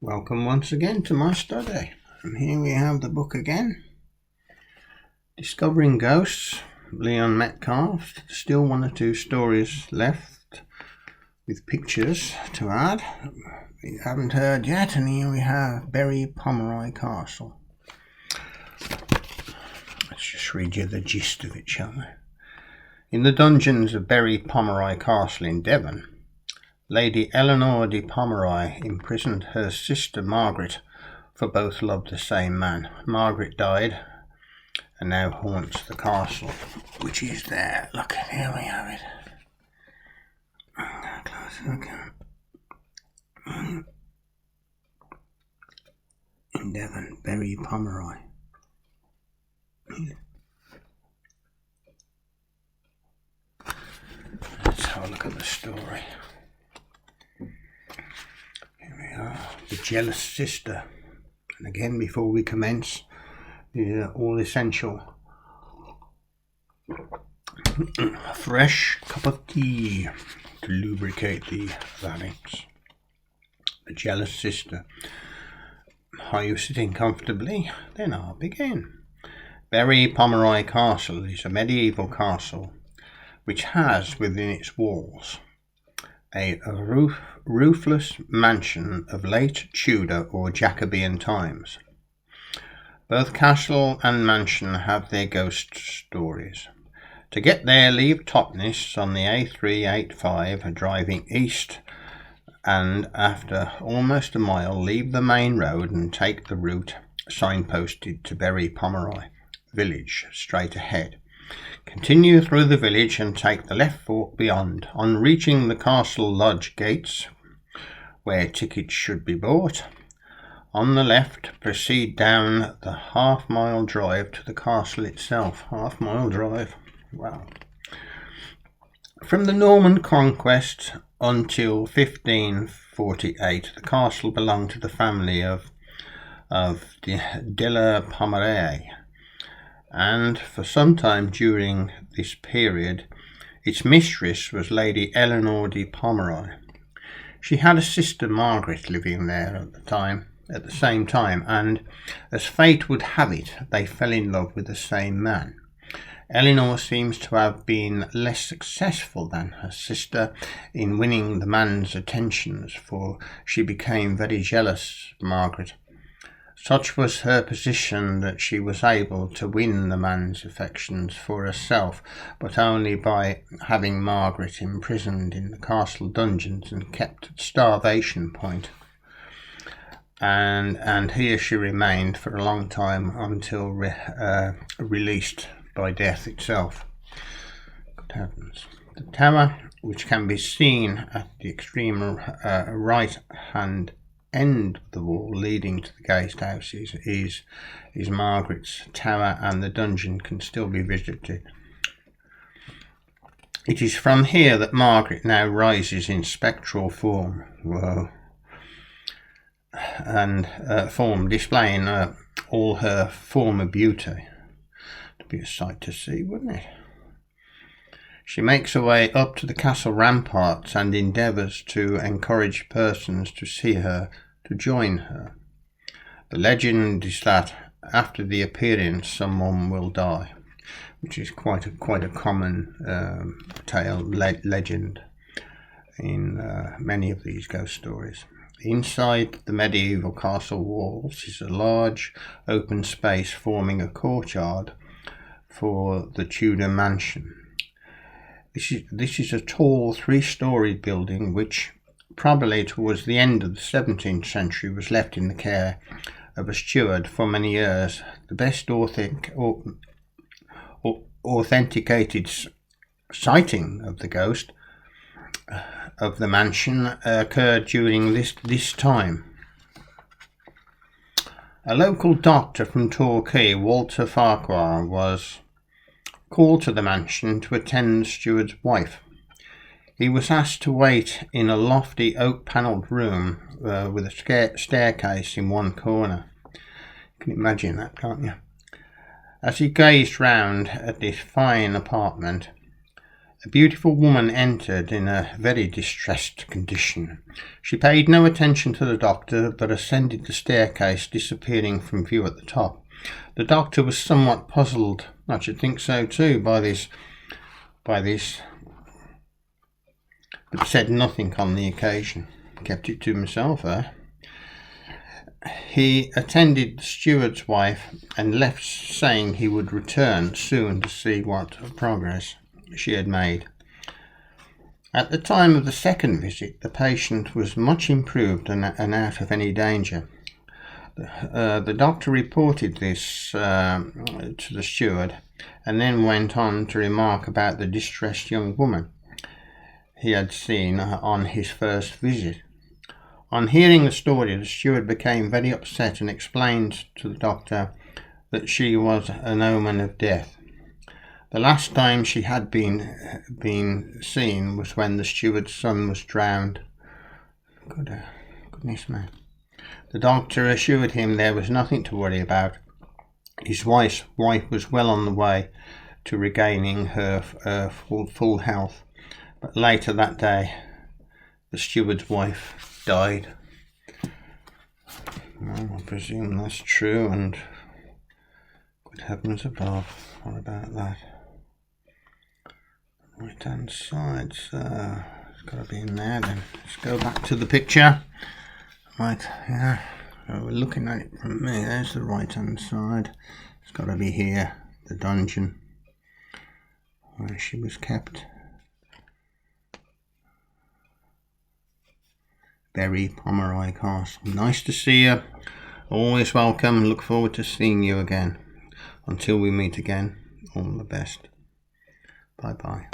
Welcome once again to my study. And here we have the book again. Discovering Ghosts, Leon Metcalfe. Still one or two stories left with pictures to add. We haven't heard yet, and here we have Berry Pomeroy Castle. Let's just read you the gist of it, shall we? In the dungeons of Berry Pomeroy Castle in Devon, Lady Eleanor de Pomeroy imprisoned her sister Margaret, for both loved the same man. Margaret died and now haunts the castle, which is there. Look, here we have it. Close look. In Devon, Berry Pomeroy. Let's have a look at the story. The jealous sister. And again, before we commence, the all essential a fresh cup of tea to lubricate the larynx. The jealous sister. Are you sitting comfortably? Then I'll begin. Berry Pomeroy Castle is a medieval castle which has within its walls a roofless mansion of late Tudor or Jacobean times. Both castle and mansion have their ghost stories. To get there, leave Totnes on the A385 driving east, and after almost a mile leave the main road and take the route signposted to Berry Pomeroy village straight ahead. Continue through the village and take the left fork beyond. On reaching the castle lodge gates, where tickets should be bought, on the left proceed down the half-mile drive to the castle itself. Half-mile drive, wow. From the Norman conquest until 1548, the castle belonged to the family of de la Pomeroy, and for some time during this period its mistress was Lady Eleanor de Pomeroy. She had a sister Margaret living there at the same time, and as fate would have it, they fell in love with the same man. Eleanor seems to have been less successful than her sister in winning the man's attentions, for she became very jealous of Margaret. Such was her position that she was able to win the man's affections for herself, but only by having Margaret imprisoned in the castle dungeons and kept at starvation point. And here she remained for a long time until released by death itself. Good heavens. The tower, which can be seen at the extreme right hand end of the wall leading to the gatehouses, is Margaret's tower, and the dungeon can still be visited. It is from here that Margaret now rises in spectral form. Whoa. And form, displaying all her former beauty. To be a sight to see, wouldn't it? She makes her way up to the castle ramparts and endeavours to encourage persons to see her, to join her. The legend is that after the appearance someone will die, which is quite a common legend in many of these ghost stories. Inside the medieval castle walls is a large open space forming a courtyard for the Tudor mansion. This is a tall 3-storied building which, probably towards the end of the 17th century, was left in the care of a steward for many years. The best authenticated sighting of the ghost of the mansion occurred during this time. A local doctor from Torquay, Walter Farquhar, was called to the mansion to attend the steward's wife. He was asked to wait in a lofty oak-panelled room with a staircase in one corner. You can imagine that, can't you? As he gazed round at this fine apartment, A beautiful woman entered in a very distressed condition. She paid no attention to the doctor, but ascended the staircase, disappearing from view at the top. The doctor was somewhat puzzled, I should think so too, by this, but said nothing on the occasion. Kept it to himself, eh? He attended the steward's wife and left, saying he would return soon to see what progress she had made. At the time of the second visit, the patient was much improved and out of any danger. The doctor reported this to the steward, and then went on to remark about the distressed young woman he had seen on his first visit. On hearing the story, the steward became very upset and explained to the doctor that she was an omen of death. The last time she had been seen was when the steward's son was drowned. Goodness me. The doctor assured him there was nothing to worry about. His wife was well on the way to regaining her full health, but later that day the steward's wife died. Well, I presume that's true, and good heavens above, what about that? Right hand side, so it's got to be in there then. Let's go back to the picture. Right, yeah, so we're looking at it from me. There's the right hand side. It's got to be here, the dungeon where she was kept. Berry Pomeroy Castle. Nice to see you. Always welcome. Look forward to seeing you again. Until we meet again, all the best. Bye bye.